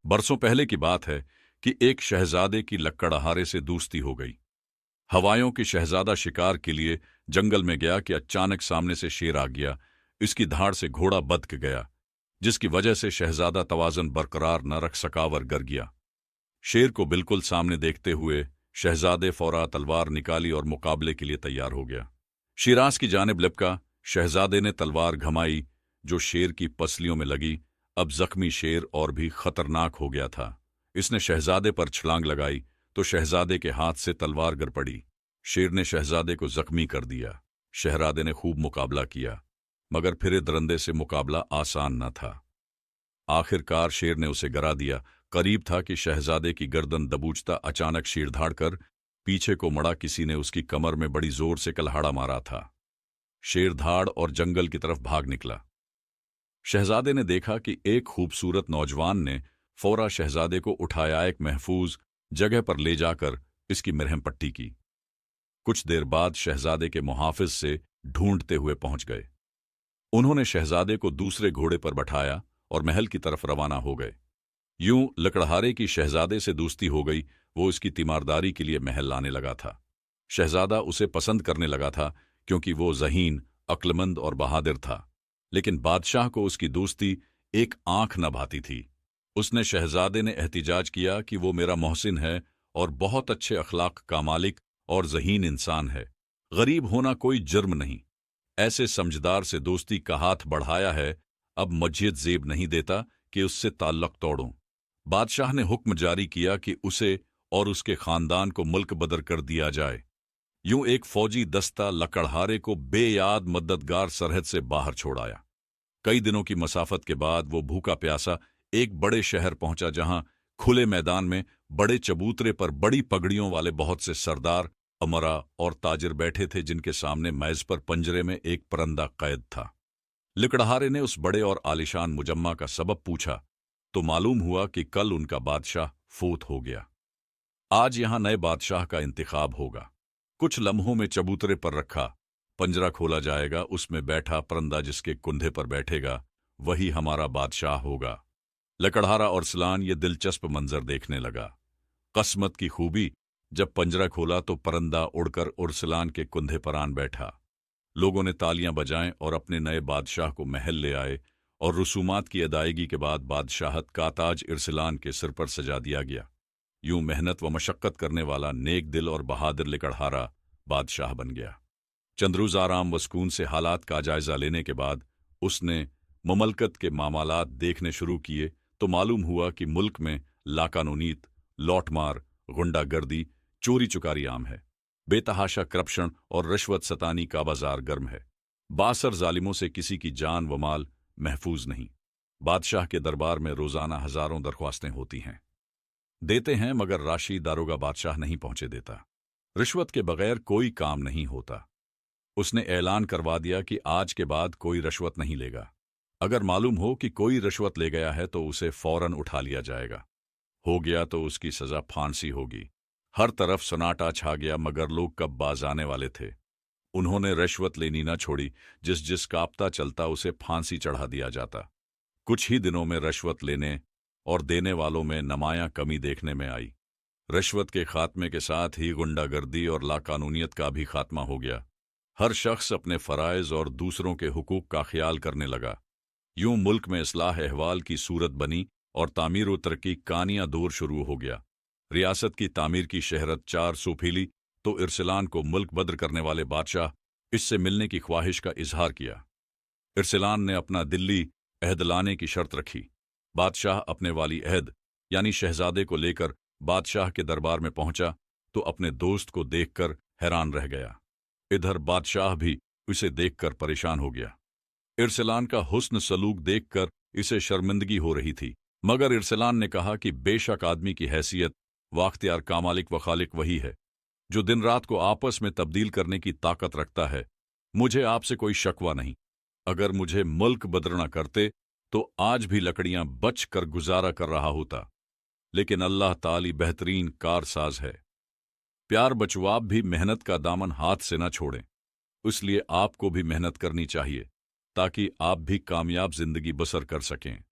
बरसों पहले की बात है कि एक शहजादे की लक्कड़हारे से दोस्ती हो गई। हवायों की शहजादा शिकार के लिए जंगल में गया कि अचानक सामने से शेर आ गया। इसकी धाड़ से घोड़ा बदक गया, जिसकी वजह से शहजादा तवाज़ुन बरकरार न रख सका और गिर गया। शेर को बिल्कुल सामने देखते हुए शहजादे फौरा तलवार निकाली और मुकाबले के लिए तैयार हो गया। शिराज की जानिब लपका, शहजादे ने तलवार घमाई जो शेर की पसलियों में लगी। अब जख्मी शेर और भी खतरनाक हो गया था। इसने शहजादे पर छलांग लगाई तो शहजादे के हाथ से तलवार गिर पड़ी। शेर ने शहजादे को जख्मी कर दिया। शहजादे ने खूब मुकाबला किया, मगर फिर दरंदे से मुकाबला आसान न था। आखिरकार शेर ने उसे गिरा दिया। करीब था कि शहजादे की गर्दन दबूचता अचानक चीड़-धाड़ कर पीछे को मुड़ा। किसी ने उसकी कमर में बड़ी जोर से कलहाड़ा मारा था। शेर धाड़ और जंगल की तरफ भाग निकला। शहजादे ने देखा कि एक खूबसूरत नौजवान ने फौरा शहजादे को उठाया, एक महफूज जगह पर ले जाकर इसकी मरहम पट्टी की। कुछ देर बाद शहजादे के मुहाफिज से ढूंढते हुए पहुंच गए। उन्होंने शहजादे को दूसरे घोड़े पर बैठाया और महल की तरफ रवाना हो गए। यूं लकड़हारे की शहजादे से दोस्ती हो गई। वो इसकी तीमारदारी के लिए महल लाने लगा था। शहजादा उसे पसंद करने लगा था क्योंकि वो ज़हीन, अक्लमंद और बहादुर था। लेकिन बादशाह को उसकी दोस्ती एक आंख न भाती थी। उसने शहजादे ने एहतिजाज किया कि वो मेरा मोहसिन है और बहुत अच्छे अखलाक का मालिक और ज़हीन इंसान है। गरीब होना कोई जुर्म नहीं। ऐसे समझदार से दोस्ती का हाथ बढ़ाया है, अब मस्जिद जेब नहीं देता कि उससे ताल्लुक तोड़ूं। बादशाह ने हुक्म जारी किया कि उसे और उसके खानदान को मुल्क बदर कर दिया जाए। यूं एक फौजी दस्ता लकड़हारे को बेयाद मददगार सरहद से बाहर छोड़ाया। कई दिनों की मसाफत के बाद वो भूखा प्यासा एक बड़े शहर पहुंचा, जहां खुले मैदान में बड़े चबूतरे पर बड़ी पगड़ियों वाले बहुत से सरदार, अमरा और ताजिर बैठे थे, जिनके सामने मेज पर पंजरे में एक परिंदा कैद था। लकड़हारे ने उस बड़े और आलिशान मुजम्मा का सबब पूछा तो मालूम हुआ कि कल उनका बादशाह फौत हो गया। आज यहां नए बादशाह का इंतखाब होगा। कुछ लम्हों में चबूतरे पर रखा पंजरा खोला जाएगा। उसमें बैठा परिंदा जिसके कुंधे पर बैठेगा वही हमारा बादशाह होगा। लकड़हारा और सिलान ये दिलचस्प मंजर देखने लगा। किस्मत की खूबी, जब पंजरा खोला तो परिंदा उड़कर उर्सलान के कुंधे पर आन बैठा। लोगों ने तालियां बजाएं और अपने नए बादशाह को महल ले आए और रसूमात की अदायगी के बाद बादशाहत का ताज इर्सलान के सिर पर सजा दिया गया। यूं मेहनत व मशक्कत करने वाला नेक दिल और बहादुर लकड़हारा बादशाह बन गया। चंद रोज आराम व सुकून से हालात का जायजा लेने के बाद उसने ममलकत के मामलात देखने शुरू किए तो मालूम हुआ कि मुल्क में लाकानूनीत, लौटमार, गुंडागर्दी, चोरी चुकारी आम है। बेतहाशा करप्शन और रिश्वत सतानी का बाजार गर्म है। बासर जालिमों से किसी की जान व माल महफूज नहीं। बादशाह के दरबार में रोजाना हजारों दरख्वास्तें होती हैं। देते हैं मगर राशि दारोगा बादशाह नहीं पहुंचे देता। रिश्वत के बगैर कोई काम नहीं होता। उसने ऐलान करवा दिया कि आज के बाद कोई रिश्वत नहीं लेगा। अगर मालूम हो कि कोई रिश्वत ले गया है तो उसे फौरन उठा लिया जाएगा। हो गया तो उसकी सजा फांसी होगी। हर तरफ सन्नाटा छा गया, मगर लोग कब बाज आने वाले थे। उन्होंने रिश्वत लेनी न छोड़ी। जिस काप्ता चलता उसे फांसी चढ़ा दिया जाता। कुछ ही दिनों में रिश्वत लेने और देने वालों में नमायां कमी देखने में आई। रिश्वत के खात्मे के साथ ही गुंडागर्दी और लाकानूनियत का भी खात्मा हो गया। हर शख्स अपने फराइज और दूसरों के हुकूक का ख्याल करने लगा। यूं मुल्क में इस्लाह अहवाल की सूरत बनी और तामीर व तरक्की कानिया दौर शुरू हो गया। रियासत की तामीर की शहरत 400 फैली तो इर्सलान को मुल्क बदर करने वाले बादशाह इससे मिलने की ख्वाहिश का इजहार किया। इर्सलान ने अपना दिल्ली अहद लाने की शर्त रखी। बादशाह अपने वाली अहद यानी शहजादे को लेकर बादशाह के दरबार में पहुंचा तो अपने दोस्त को देखकर हैरान रह गया। इधर बादशाह भी उसे देखकर परेशान हो गया। इर्सलान का हुस्न सलूक देखकर इसे शर्मिंदगी हो रही थी, मगर इर्सलान ने कहा कि बेशक आदमी की हैसियत वाख्तियार का मालिक व खालिक वही है जो दिन रात को आपस में तब्दील करने की ताकत रखता है। मुझे आपसे कोई शकवा नहीं। अगर मुझे मुल्क बदर न करते तो आज भी लकड़ियां बच कर गुजारा कर रहा होता, लेकिन अल्लाह ताली बेहतरीन कारसाज है। प्यार बचवाब भी मेहनत का दामन हाथ से न छोड़ें। इसलिए आपको भी मेहनत करनी चाहिए ताकि आप भी कामयाब जिंदगी बसर कर सकें।